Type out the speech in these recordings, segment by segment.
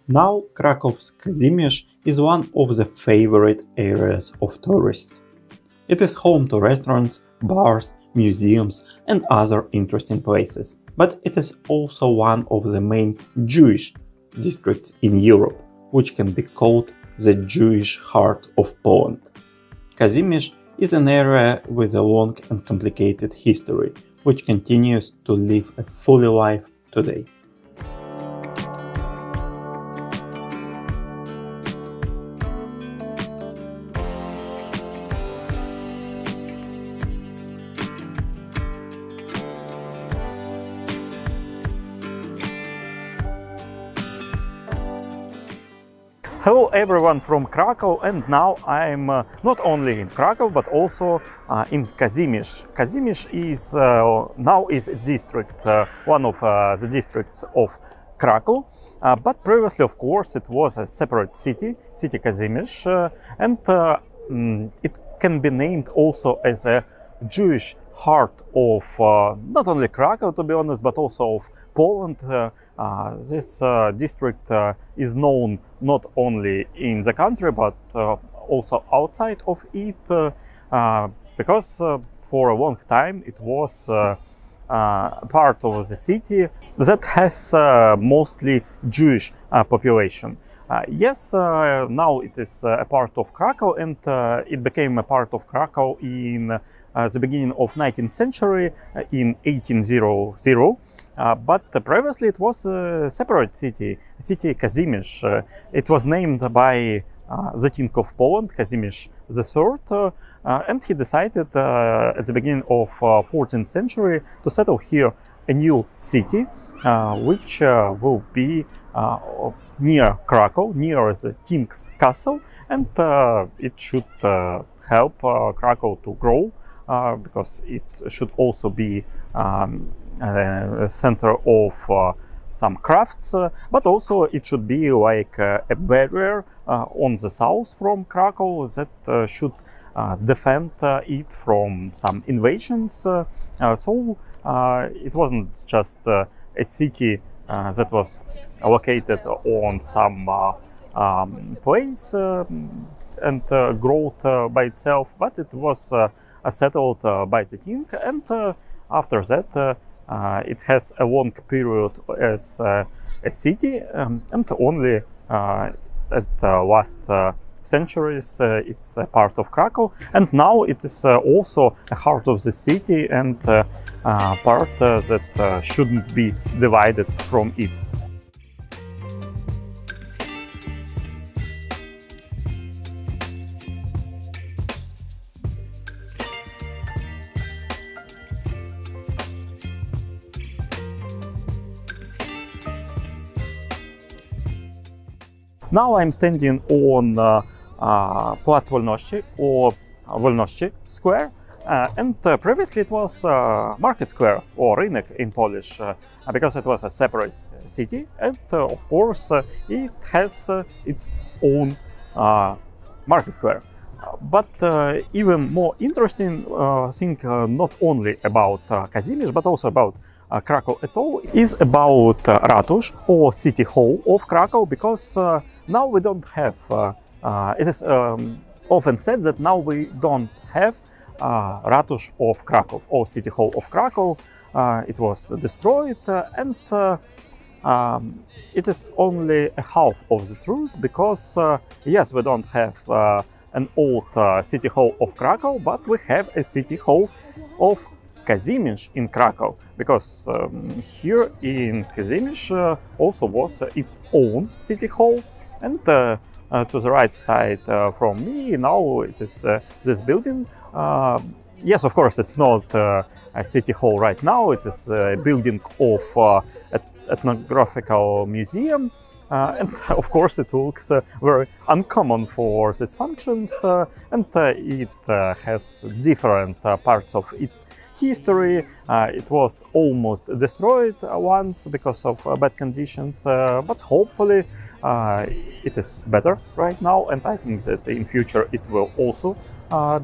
Now Krakow's Kazimierz is one of the favorite areas of tourists. It is home to restaurants, bars, museums and other interesting places, but it is also one of the main Jewish districts in Europe, which can be called the Jewish heart of Poland. Kazimierz is an area with a long and complicated history, which continues to live a fully life today. Hello everyone from Krakow, and now I'm not only in Krakow but also in Kazimierz. Kazimierz is now is a district, one of the districts of Krakow, but previously of course it was a separate city Kazimierz, and it can be named also as a Jewish heart of not only Krakow, to be honest, but also of Poland. This district is known not only in the country but also outside of it, because for a long time it was part of the city that has mostly Jewish population. Yes, now it is a part of Krakow, and it became a part of Krakow in the beginning of 19th century, in 1800. But previously it was a separate city Kazimierz. It was named by the King of Poland, Kazimierz III, and he decided at the beginning of 14th century to settle here a new city, which will be near Krakow, near the King's Castle, and it should help Krakow to grow, because it should also be a center of some crafts, but also it should be like a barrier on the south from Krakow that should defend it from some invasions. So it wasn't just a city that was located on some place and growth by itself, but it was settled by the king, and after that it has a long period as a city, and only at last centuries it's a part of Krakow, and now it is also a heart of the city and part that shouldn't be divided from it. Now I'm standing on Plac Wolności, or Wolności Square, and previously it was Market Square, or Rynek in Polish, because it was a separate city, and of course it has its own Market Square. But even more interesting thing, not only about Kazimierz but also about Krakow at all, is about Ratusz, or City Hall of Krakow, because now we don't have, it is often said that now we don't have Ratusz of Krakow, or City Hall of Krakow. It was destroyed, and it is only a half of the truth, because yes, we don't have an old City Hall of Krakow, but we have a City Hall of Kazimierz in Krakow, because here in Kazimierz also was its own City Hall, and to the right side from me now it is this building. Yes, of course it's not a City Hall right now, it is a building of ethnographical museum, and of course it looks very uncommon for these functions, and it has different parts of its history. It was almost destroyed once because of bad conditions, but hopefully it is better right now, and I think that in future it will also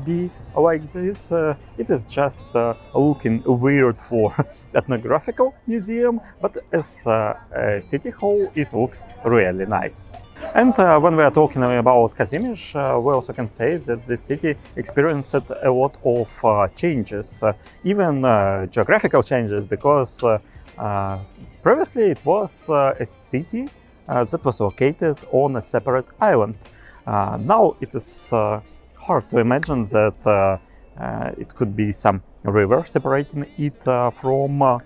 be like this. It is just looking weird for ethnographical museum, but as a city hall it looks really nice. And when we are talking about Kazimierz, we also can say that the city experienced a lot of changes, even geographical changes, because previously it was a city that was located on a separate island. Now it is hard to imagine that it could be some river separating it from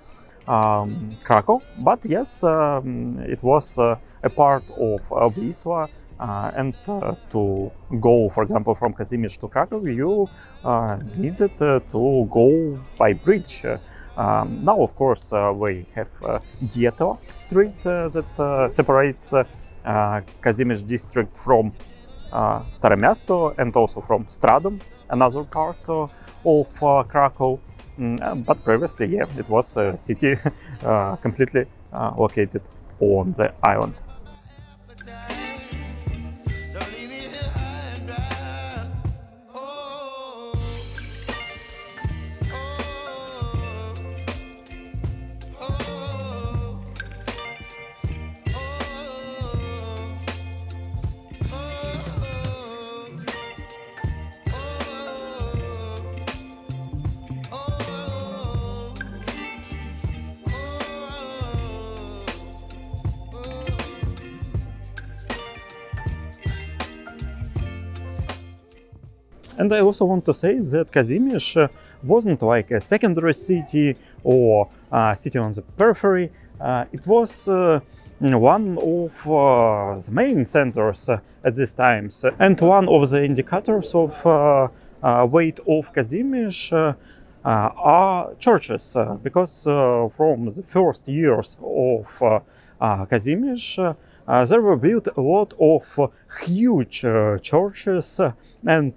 Krakow, but yes, it was a part of Wisła, and to go, for example, from Kazimierz to Krakow, you needed to go by bridge. Now, of course, we have Dietova Street that separates Kazimierz district from Stare Miasto and also from Stradom, another part of Krakow. But previously, yeah, it was a city completely located on the island. And I also want to say that Kazimierz wasn't like a secondary city or a city on the periphery. It was one of the main centers at these times. And one of the indicators of weight of Kazimierz are churches, because from the first years of Kazimierz, there were built a lot of huge churches, and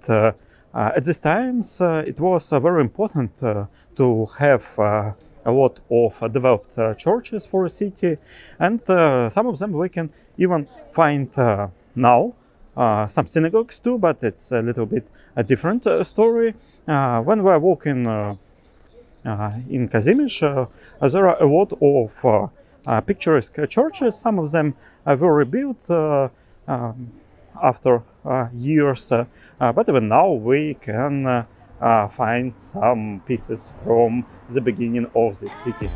at these times it was very important to have a lot of developed churches for a city, and some of them we can even find now. Some synagogues too, but it's a little bit a different story. When we are walking in Kazimierz, there are a lot of picturesque churches. Some of them were rebuilt after years, but even now we can find some pieces from the beginning of this city.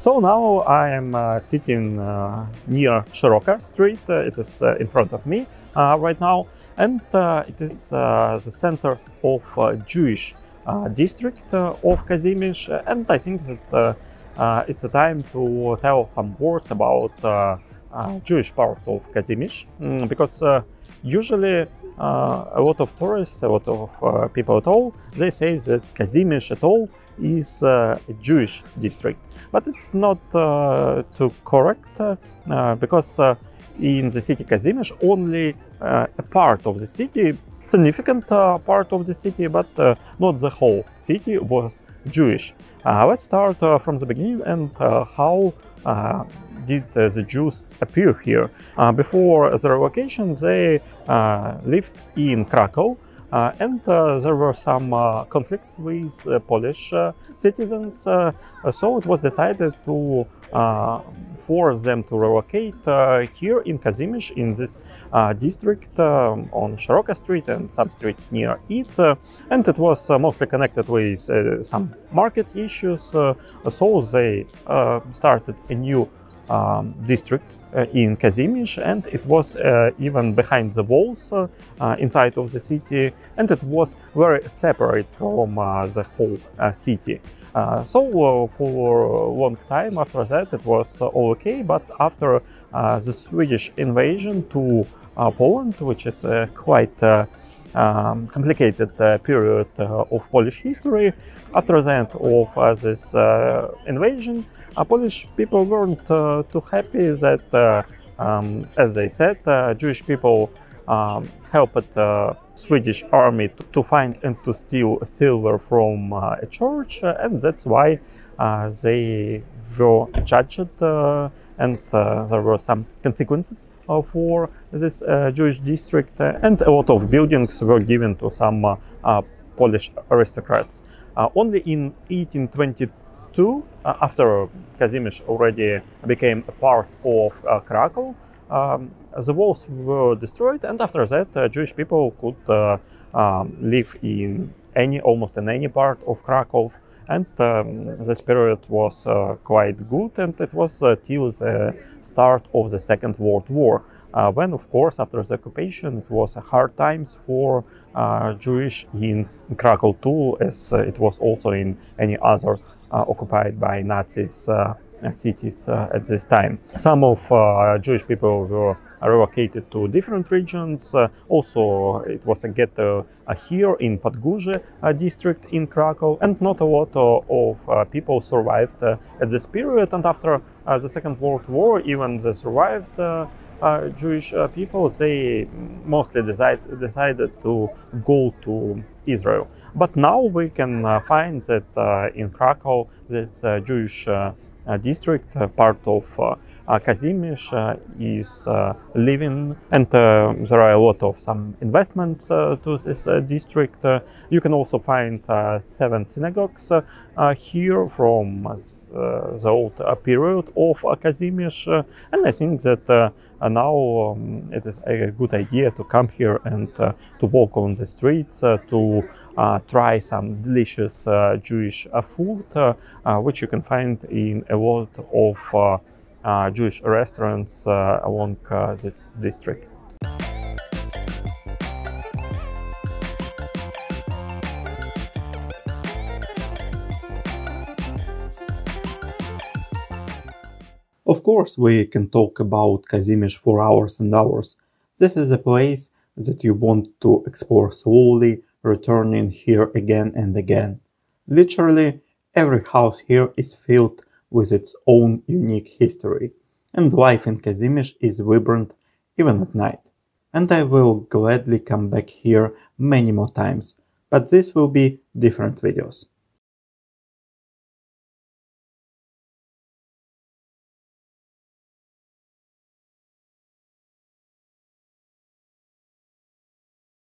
So now I am sitting near Szeroka Street. It is in front of me right now, and it is the center of Jewish district of Kazimierz. And I think that it's a time to tell some words about Jewish part of Kazimierz, because usually a lot of tourists, a lot of people at all, they say that Kazimierz at all is a Jewish district. But it's not too correct, because in the city Kazimierz only a part of the city, significant part of the city, but not the whole city was Jewish. Let's start from the beginning and how did the Jews appear here. Before the relocation, they lived in Krakow. And there were some conflicts with Polish citizens, so it was decided to force them to relocate here in Kazimierz, in this district, on Szeroka Street and some streets near it. And it was mostly connected with some market issues, so they started a new district in Kazimierz, and it was even behind the walls inside of the city, and it was very separate from the whole city. So for a long time after that it was all okay, but after the Swedish invasion to Poland, which is quite complicated period of Polish history. After the end of this invasion, Polish people weren't too happy that, as they said, Jewish people helped Swedish army to find and to steal silver from a church, and that's why they were judged, and there were some consequences for this Jewish district, and a lot of buildings were given to some Polish aristocrats. Only in 1822, after Kazimierz already became a part of Krakow, the walls were destroyed, and after that Jewish people could live in almost in any part of Krakow, and this period was quite good, and it was till the start of the Second World War, when, of course, after the occupation, it was hard times for Jewish in Krakow too, as it was also in any other occupied by Nazis cities at this time. Some of Jewish people were relocated to different regions. Also, it was a ghetto here in Podgórze district in Krakow, and not a lot of people survived at this period. And after the Second World War, even the survived Jewish people, they mostly decided to go to Israel. But now we can find that in Krakow, this Jewish district, part of Kazimierz, is living, and there are a lot of some investments to this district. You can also find 7 synagogues here from the old period of Kazimierz, and I think that now it is a good idea to come here and to walk on the streets, to try some delicious Jewish food, which you can find in a lot of Jewish restaurants along this district. Of course, we can talk about Kazimierz for hours and hours. This is a place that you want to explore slowly, returning here again and again. Literally, every house here is filled with its own unique history, and life in Kazimierz is vibrant even at night. And I will gladly come back here many more times, but this will be different videos.